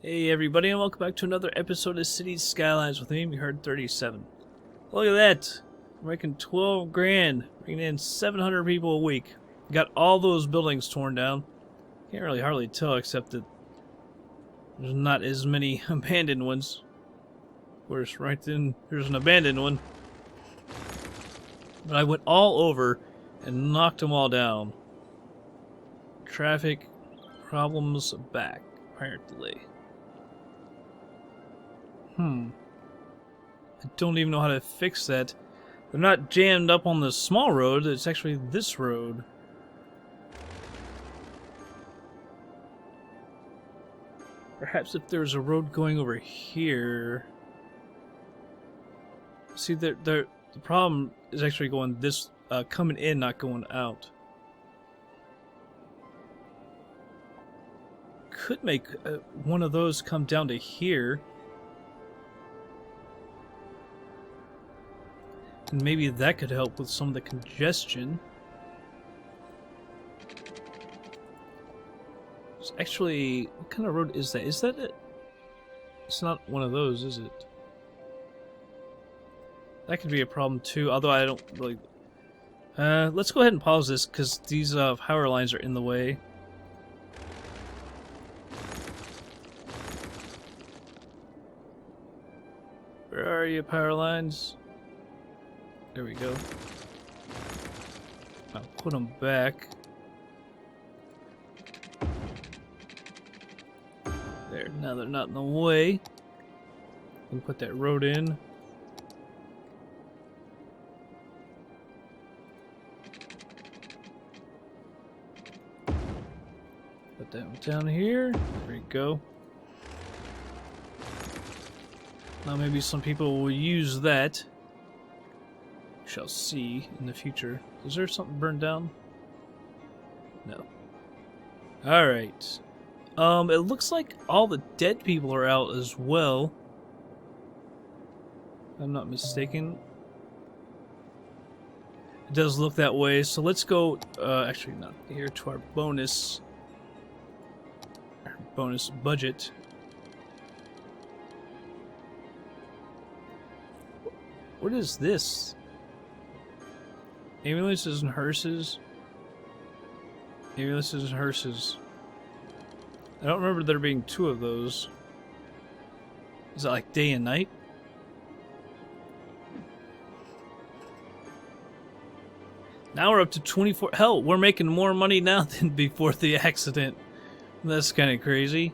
Hey everybody, and welcome back to another episode of Cities Skylines with me. We heard 37. Look at that! We're making 12 grand, bringing in 700 people a week. Got all those buildings torn down. Can't really hardly tell, except that there's not as many abandoned ones. Of course, right then there's an abandoned one. But I went all over and knocked them all down. Traffic problems back, apparently. I don't even know how to fix that. They're not jammed up on the small road, it's actually this road. Perhaps if there's a road going over here... See, the problem is actually going this, coming in, not going out. Could make one of those come down to here. And maybe that could help with some of the congestion. It's actually, what kind of road is that? Is that it? It's not one of those, is it? That could be a problem too, although I don't really... let's go ahead and pause this, because these power lines are in the way. Where are you, power lines? There we go. I'll put them back. There, now they're not in the way. We can put that road in. Put that one down here. There we go. Now maybe some people will use that. Shall see in the future. Is there something burned down? No. Alright. It looks like all the dead people are out as well. If I'm not mistaken. It does look that way, so let's go, actually not here, to our bonus budget. What is this? Ambulances and hearses. Ambulances and hearses. I don't remember there being two of those. Is it like day and night? Now we're up to 24. Hell, we're making more money now than before the accident. That's kind of crazy.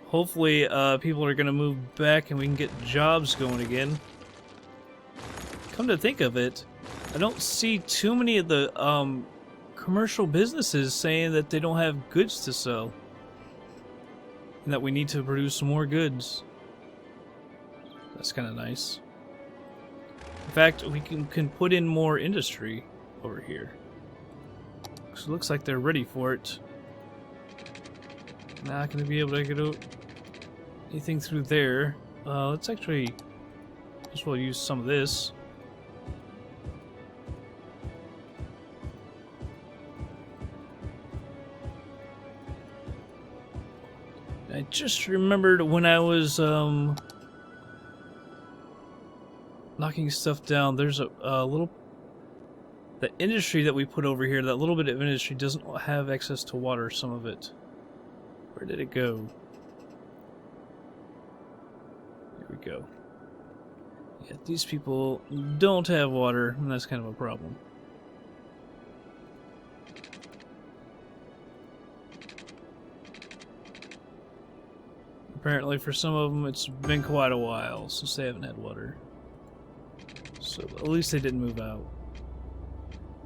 Hopefully, people are going to move back and we can get jobs going again. Come to think of it, I don't see too many of the commercial businesses saying that they don't have goods to sell. And that we need to produce more goods. That's kind of nice. In fact, we can put in more industry over here. So it looks like they're ready for it. Not going to be able to get anything through there. Let's actually just well use some of this. I just remembered when I was knocking stuff down, there's a little... The industry that we put over here, that little bit of industry doesn't have access to water, some of it. Where did it go? Here we go. Yeah, these people don't have water, and that's kind of a problem. Apparently for some of them it's been quite a while since they haven't had water. So at least they didn't move out.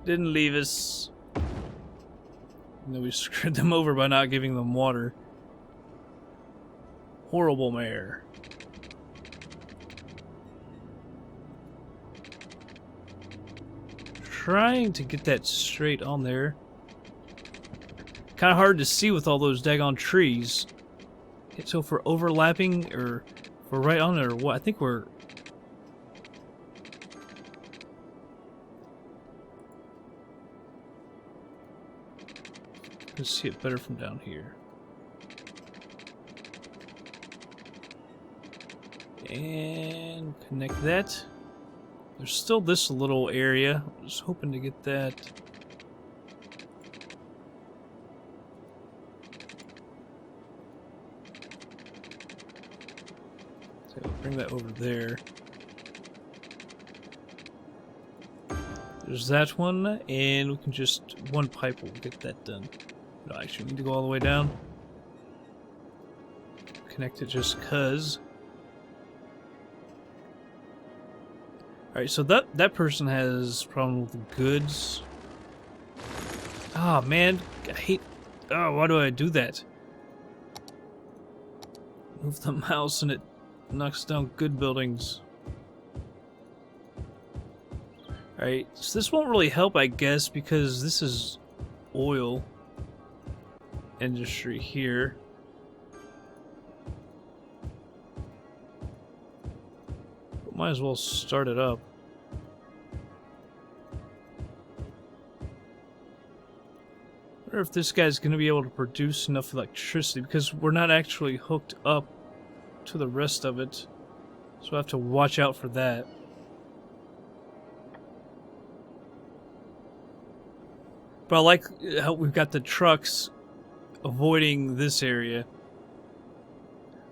Didn't leave us. And then we screwed them over by not giving them water. Horrible mayor. Trying to get that straight on there. Kind of hard to see with all those daggone trees. So if we're overlapping, or if we're right on it, or what? I think we're... Let's see it better from down here. And connect that. There's still this little area. I was hoping to get that. So I'll bring that over there. There's that one, and we can just one pipe will get that done. No, actually, we need to go all the way down. Connect it just cause. Alright, so that person has problem with the goods. Ah, man, I hate. Oh, why do I do that? Move the mouse and it knocks down good buildings. Alright, so this won't really help, I guess, because this is oil industry here. But might as well start it up. I wonder if this guy's going to be able to produce enough electricity, because we're not actually hooked up to the rest of it. So I have to watch out for that. But I like how we've got the trucks avoiding this area.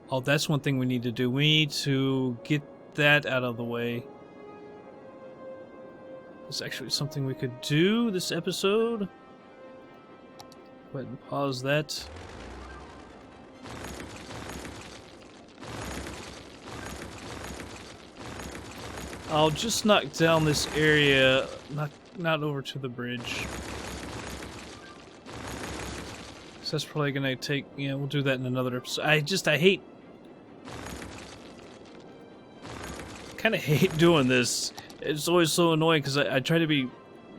Oh, that's one thing we need to do. We need to get that out of the way. It's actually something we could do this episode. Go ahead and pause that. I'll just knock down this area, not over to the bridge. So that's probably gonna take, yeah, we'll do that in another episode. I hate, kind of hate doing this. It's always so annoying because I try to be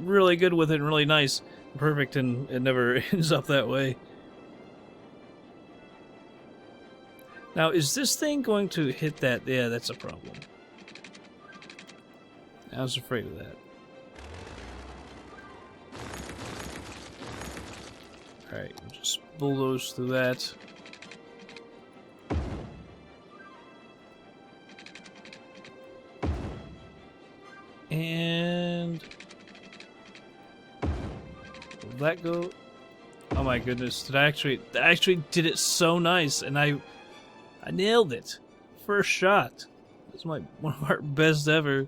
really good with it and really nice and perfect, and it never ends up that way. Now, is this thing going to hit that? Yeah, that's a problem. I was afraid of that. Alright, we'll just bulldoze through that. And will that go? Oh my goodness, I actually did it so nice, and I nailed it. First shot. That's one of our best ever.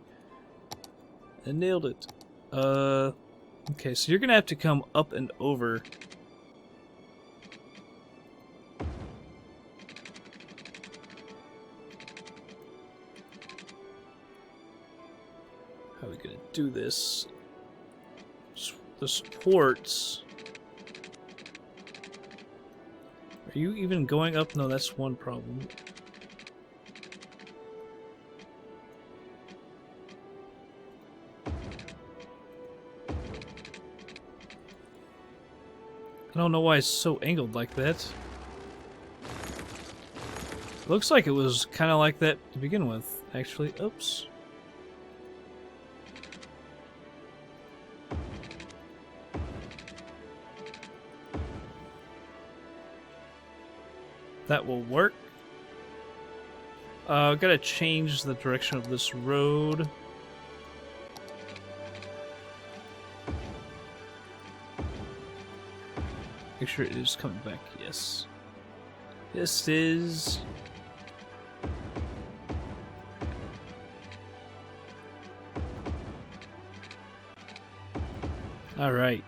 I nailed it. Okay, so you're gonna have to come up and over. How are we gonna do this? The supports. Are you even going up? No, that's one problem. I don't know why it's so angled like that. Looks like it was kind of like that to begin with, actually. Oops. That will work. Gotta change the direction of this road. Make sure it is coming back. Yes. Yes, it is. Alright.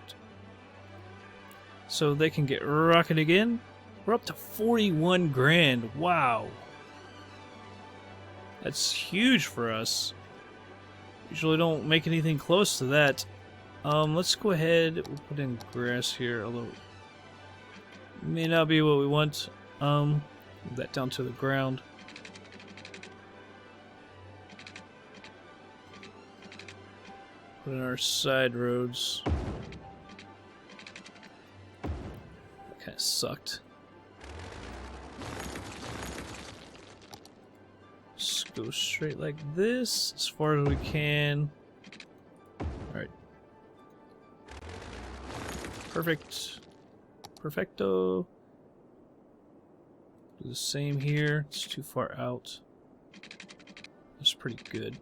So they can get rocking again. We're up to 41 grand. Wow. That's huge for us. Usually don't make anything close to that. Let's go ahead. We'll put in grass here, although it may not be what we want. Move that down to the ground. Put in our side roads. That kind of sucked. Just go straight like this, as far as we can. Alright. Perfect. Perfecto. Do the same here. It's too far out. It's pretty good.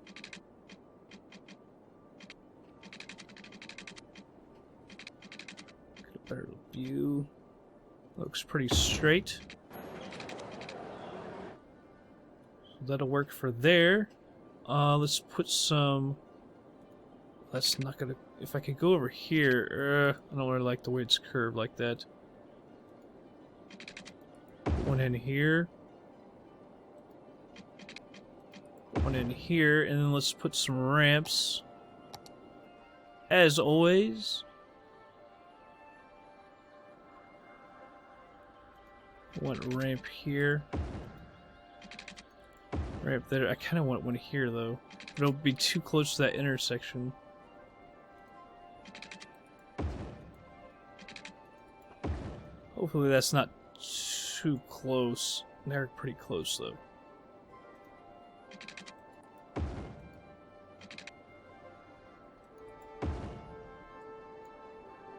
Get a better view. Looks pretty straight. So that'll work for there. Let's put some... That's not gonna... If I could go over here... I don't really like the way it's curved like that. One in here. One in here. And then let's put some ramps. As always. One ramp here. Ramp there. I kind of want one here, though. But it'll be too close to that intersection. Hopefully that's not too close. They're pretty close, though.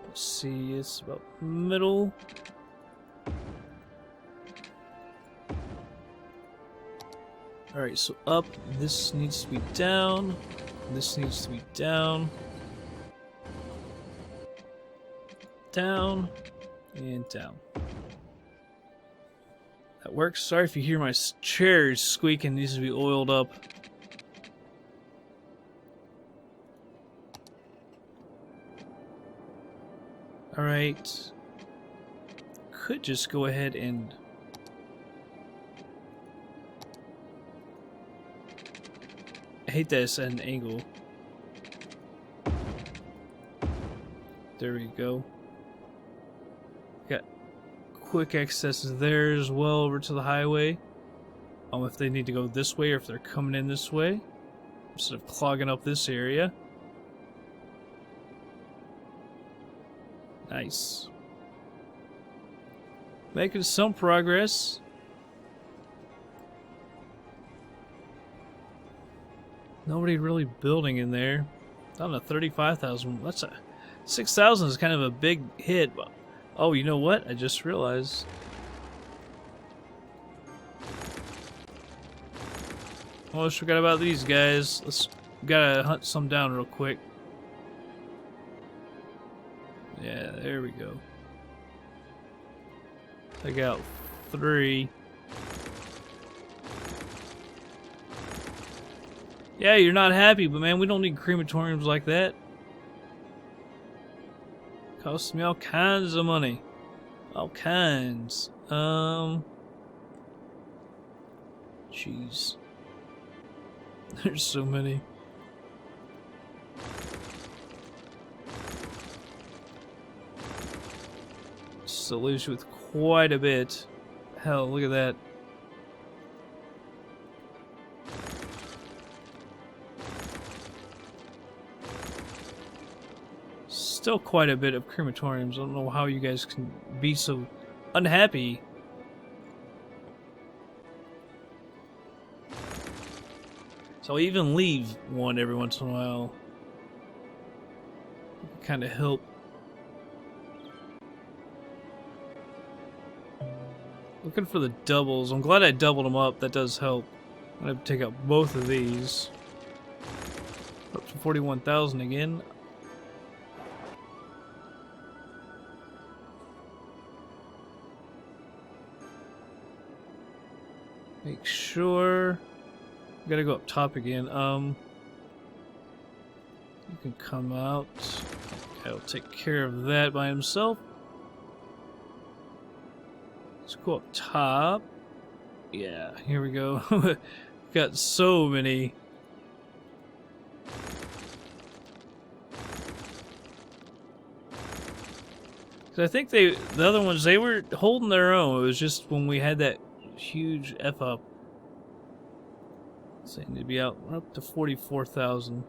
Let's see, it's about middle. Alright, so up, this needs to be down, this needs to be down, down, and down. That works. Sorry if you hear my chair squeaking, needs to be oiled up. Alright, could just go ahead and... I hate that it's at an angle. There we go. Got quick access there as well over to the highway. If they need to go this way or if they're coming in this way. Instead of clogging up this area. Nice. Making some progress. Nobody really building in there. Down to 35,000. That's a 6,000 is kind of a big hit. Oh, you know what? I just realized. Almost forgot about these guys. Gotta hunt some down real quick. Yeah, there we go. Take out 3. Yeah, you're not happy, but man, we don't need crematoriums like that. Costs me all kinds of money. All kinds. Jeez. There's so many. So leaves you with quite a bit. Hell, look at that. Still quite a bit of crematoriums. I don't know how you guys can be so unhappy. So I even leave one every once in a while. Kind of help. Looking for the doubles. I'm glad I doubled them up. That does help. I'm gonna take out both of these. Up to 41,000 again. Make sure. Gotta go up top again. You can come out. I'll take care of that by himself. Let's go up top. Yeah, here we go. Got so many. I think the other ones, they were holding their own. It was just when we had that huge F up. So they need to be out. We're up to 44,000.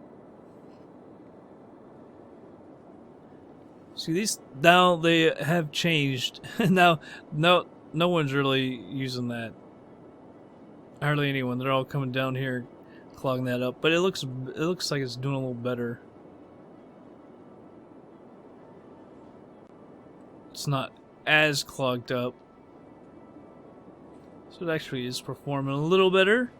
See, these now they have changed. Now, no one's really using that. Hardly anyone. They're all coming down here, clogging that up. But it looks like it's doing a little better. It's not as clogged up. So it actually is performing a little better.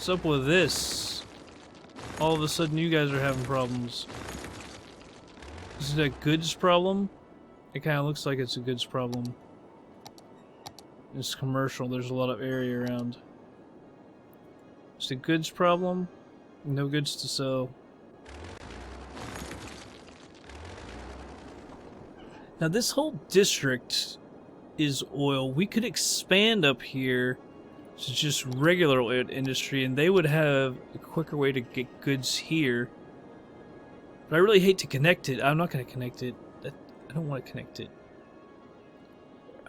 What's up with this? All of a sudden you guys are having problems. Is it a goods problem? It kind of looks like it's a goods problem. It's commercial, there's a lot of area around. It's a goods problem? No goods to sell. Now this whole district is oil. We could expand up here to just regular oil industry and they would have a quicker way to get goods here. But I really hate to connect it. I'm not going to connect it. I don't want to connect it.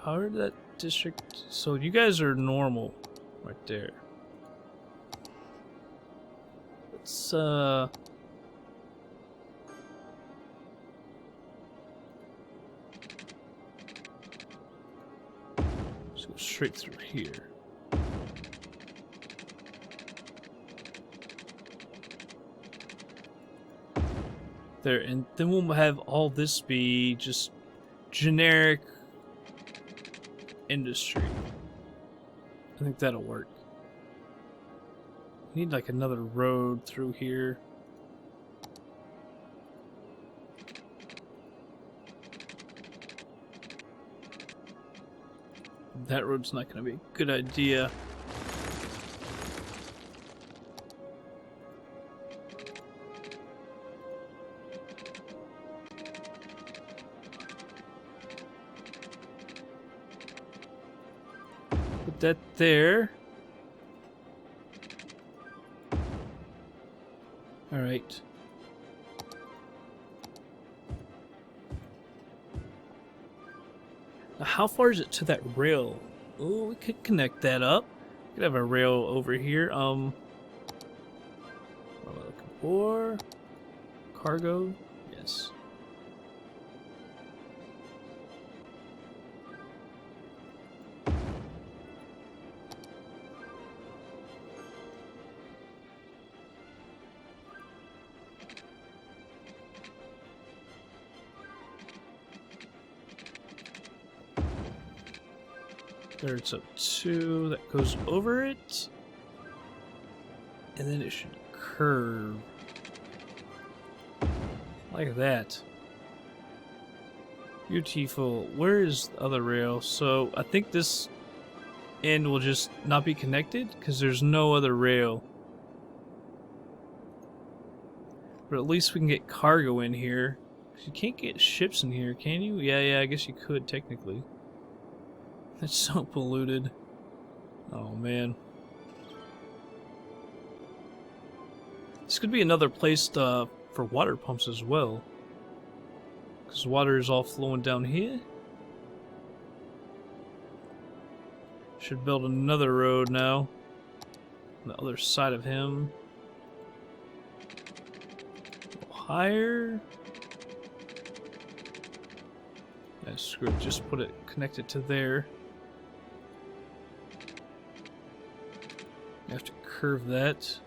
How did that district... So you guys are normal right there. Let's let's go straight through here. There, and then we'll have all this be just generic industry. I think that'll work. We need like another road through here. That road's not going to be a good idea. Put that there. All right. Now, how far is it to that rail? Oh, we could connect that up. We could have a rail over here. What am I looking for? Cargo? Yes. There it's up to, that goes over it. And then it should curve. Like that. Beautiful. Where is the other rail? So I think this end will just not be connected because there's no other rail. But at least we can get cargo in here. You can't get ships in here, can you? Yeah, I guess you could technically. It's so polluted. Oh man. This could be another place for water pumps as well. Because water is all flowing down here. Should build another road now. On the other side of him. A little higher. Yeah, screw it. Just put it, connect it to there. You have to curve that.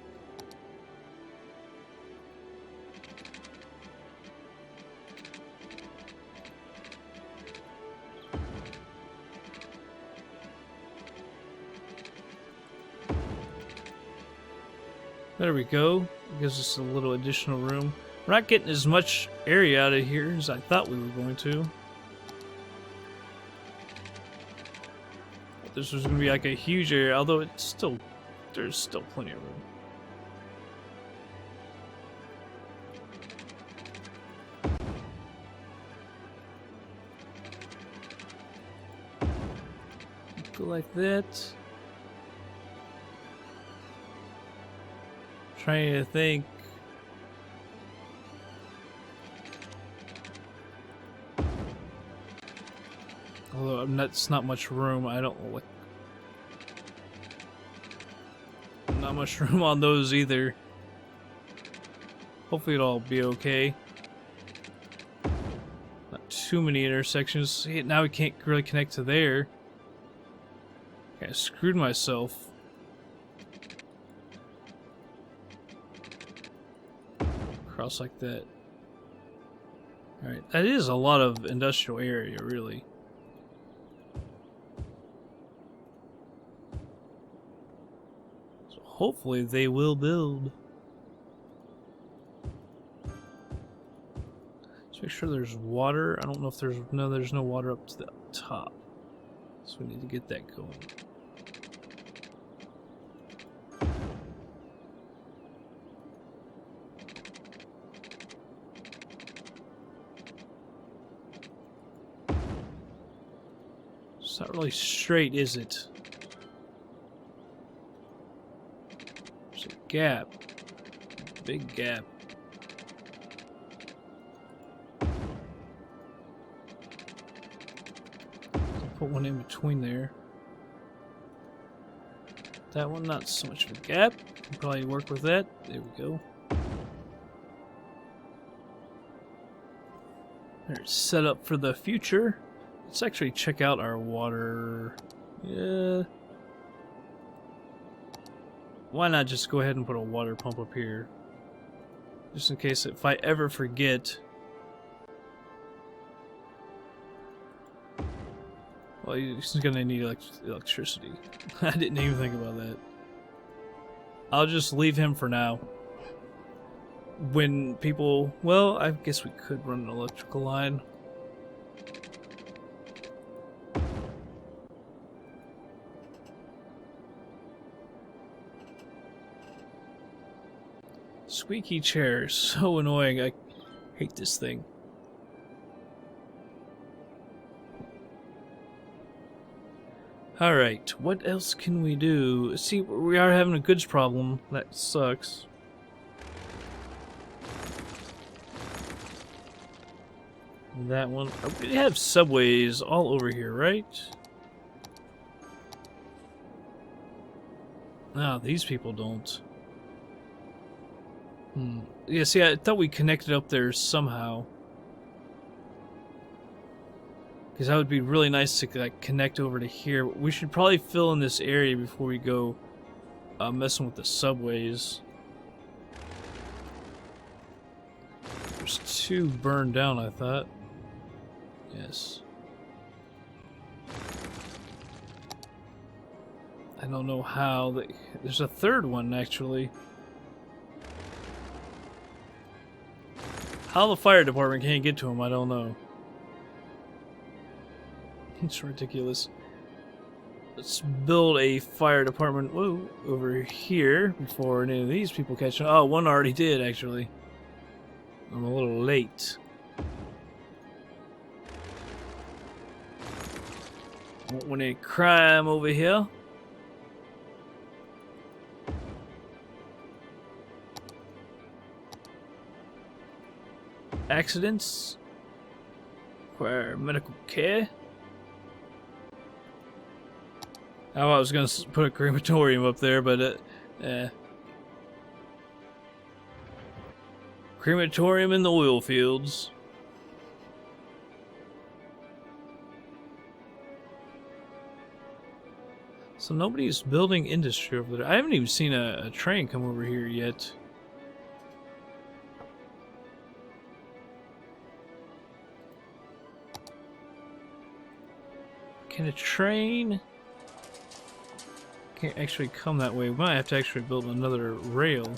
There we go. Gives us a little additional room. We're not getting as much area out of here as I thought we were going to. This was going to be like a huge area, although it's still, there's still plenty of room. Go like that. Trying to think. Although it's not much room, I don't know what. Not much room on those either. Hopefully it'll all be okay. Not too many intersections. See, now we can't really connect to there. I screwed myself. Cross like that. Alright, that is a lot of industrial area, really. hopefully they will build. Let's make sure there's water. I don't know if there's no water up to the top. So we need to get that going. It's not really straight, is it? There's a gap. Big gap. Put one in between there. That one, not so much of a gap. Can probably work with that. There we go. There's set up for the future. Let's actually check out our water. Yeah. Why not just go ahead and put a water pump up here? Just in case if I ever forget. Well, he's gonna need electricity. I didn't even think about that. I'll just leave him for now. When people... Well, I guess we could run an electrical line. Squeaky chair. So annoying. I hate this thing. Alright, what else can we do? See, we are having a goods problem. That sucks. That one. We have subways all over here, right? No, these people don't. Yeah, see, I thought we connected up there somehow. Because that would be really nice to like connect over to here. We should probably fill in this area before we go messing with the subways. There's 2 burned down, I thought. Yes. I don't know how. There's a 3rd one, actually. How the fire department can't get to him, I don't know. It's ridiculous. Let's build a fire department over here before any of these people catch on. Oh, one already did, actually. I'm a little late. Won't want any crime over here. Accidents. Require medical care. Oh, I was going to put a crematorium up there, but crematorium in the oil fields. So nobody's building industry over there. I haven't even seen a train come over here yet. Can a train... Can't actually come that way. We might have to actually build another rail.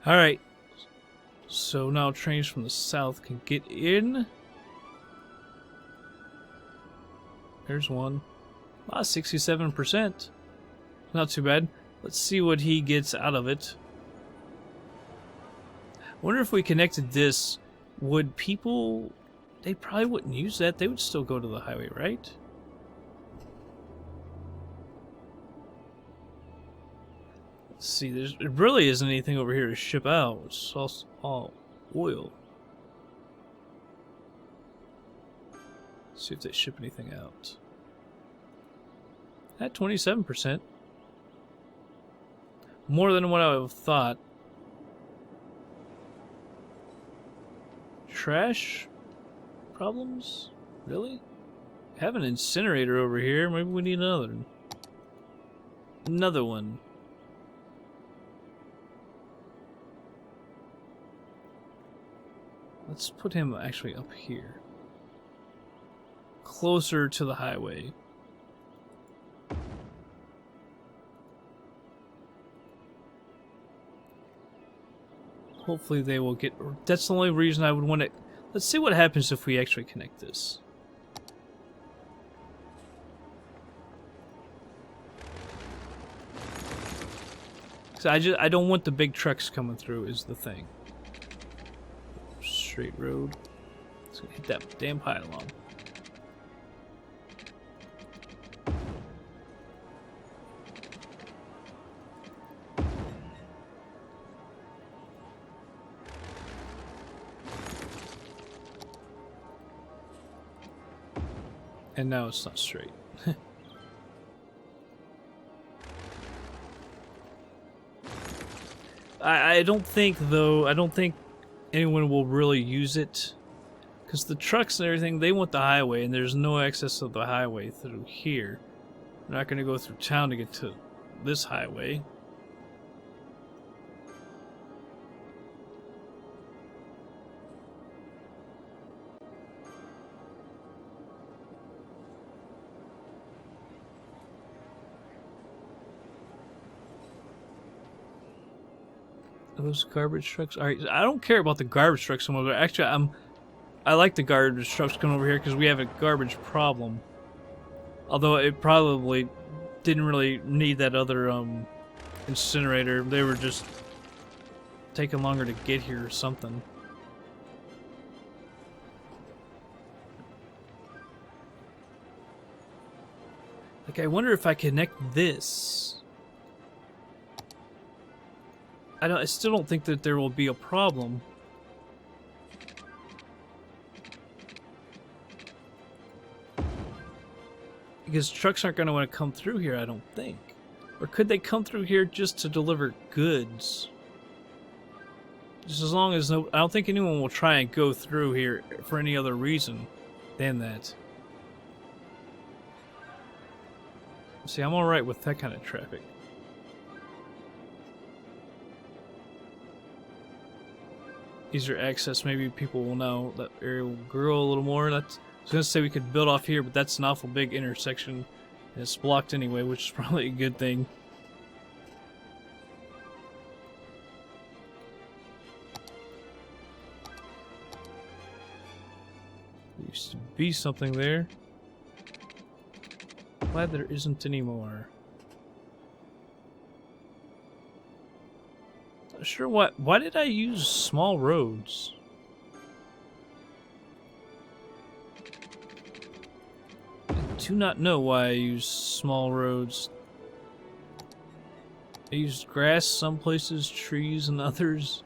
Alright. So now trains from the south can get in. There's one. Ah, 67%. Not too bad. Let's see what he gets out of it. I wonder if we connected this, would people... They probably wouldn't use that. They would still go to the highway, right? Let's see, there really isn't anything over here to ship out. It's all oil. Let's see if they ship anything out. At 27%. More than what I would have thought. Trash problems? Really? Have an incinerator over here. Maybe we need another one. Another one. Let's put him actually up here. Closer to the highway. Hopefully they will get... That's the only reason I would want to... Let's see what happens if we actually connect this. So I don't want the big trucks coming through is the thing. Straight road. Let's hit that damn pylon. And now it's not straight. I don't think, though, I don't think anyone will really use it. Because the trucks and everything, they want the highway, and there's no access to the highway through here. They're not going to go through town to get to this highway. Those garbage trucks. All right, I don't care about the garbage trucks so much. Actually, I like the garbage trucks coming over here because we have a garbage problem. Although it probably didn't really need that other incinerator. They were just taking longer to get here or something. Like, I wonder if I connect this. I still don't think that there will be a problem. Because trucks aren't going to want to come through here, I don't think. Or could they come through here just to deliver goods? Just as long as no... I don't think anyone will try and go through here for any other reason than that. See, I'm alright with that kind of traffic. Easier access, maybe people will know that area will grow a little more. I was going to say we could build off here, but that's an awful big intersection. And it's blocked anyway, which is probably a good thing. There used to be something there. Glad there isn't anymore. Not sure what. Why did I use small roads? I do not know why I use small roads. I used grass some places, trees in others.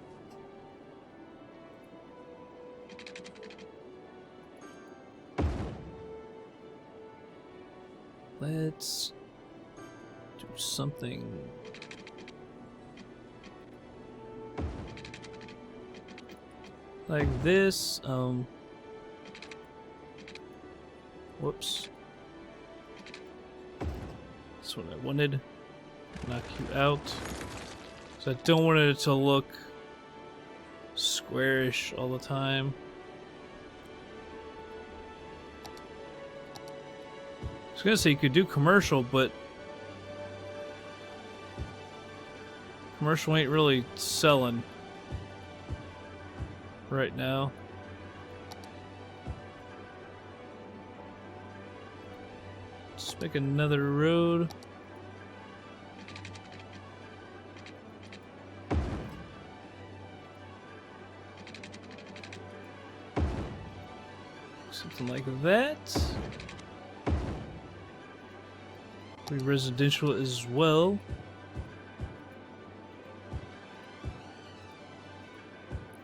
Let's do something. Like this, whoops. That's what I wanted. Knock you out. So I don't want it to look squarish all the time. I was gonna say you could do commercial, but commercial ain't really selling right now. Let's make another road. Something like that. Be residential as well.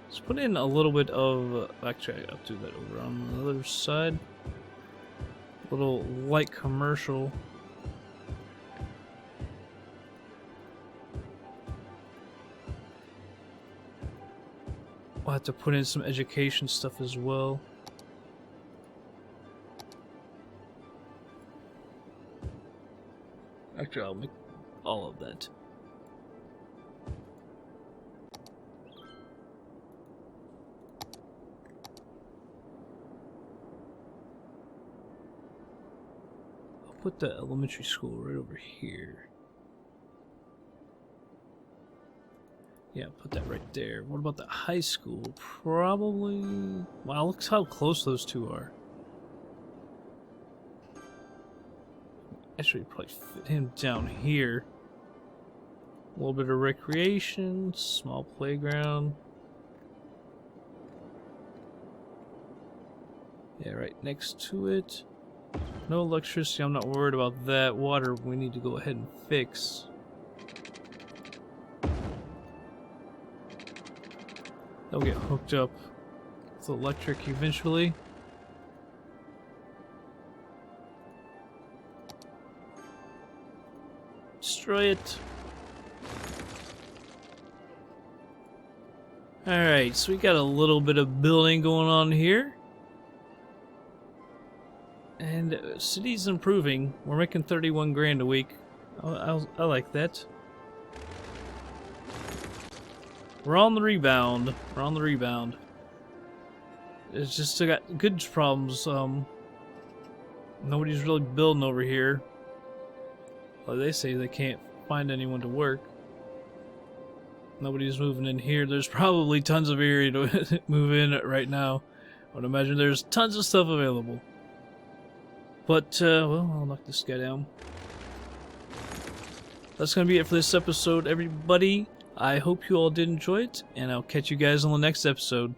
Let's put in a little bit of... actually, I'll do that over on the other side. A little light commercial. We'll have to put in some education stuff as well. Actually, I'll make all of that. put the elementary school right over here. Yeah, put that right there. What about the high school? Probably... Wow, look how close those two are. Actually, probably fit him down here. A little bit of recreation, small playground. Yeah, right next to it. No electricity, I'm not worried about that. Water, we need to go ahead and fix. They'll get hooked up with electric eventually. Destroy it. Alright, so we got a little bit of building going on here. And city's improving. We're making 31 grand a week. I like that. We're on the rebound. We're on the rebound. It's just still got goods problems. Nobody's really building over here. Well, they say they can't find anyone to work. Nobody's moving in here. There's probably tons of area to move in right now. I would imagine there's tons of stuff available. But, well, I'll knock this guy down. That's going to be it for this episode, everybody. I hope you all did enjoy it, and I'll catch you guys on the next episode.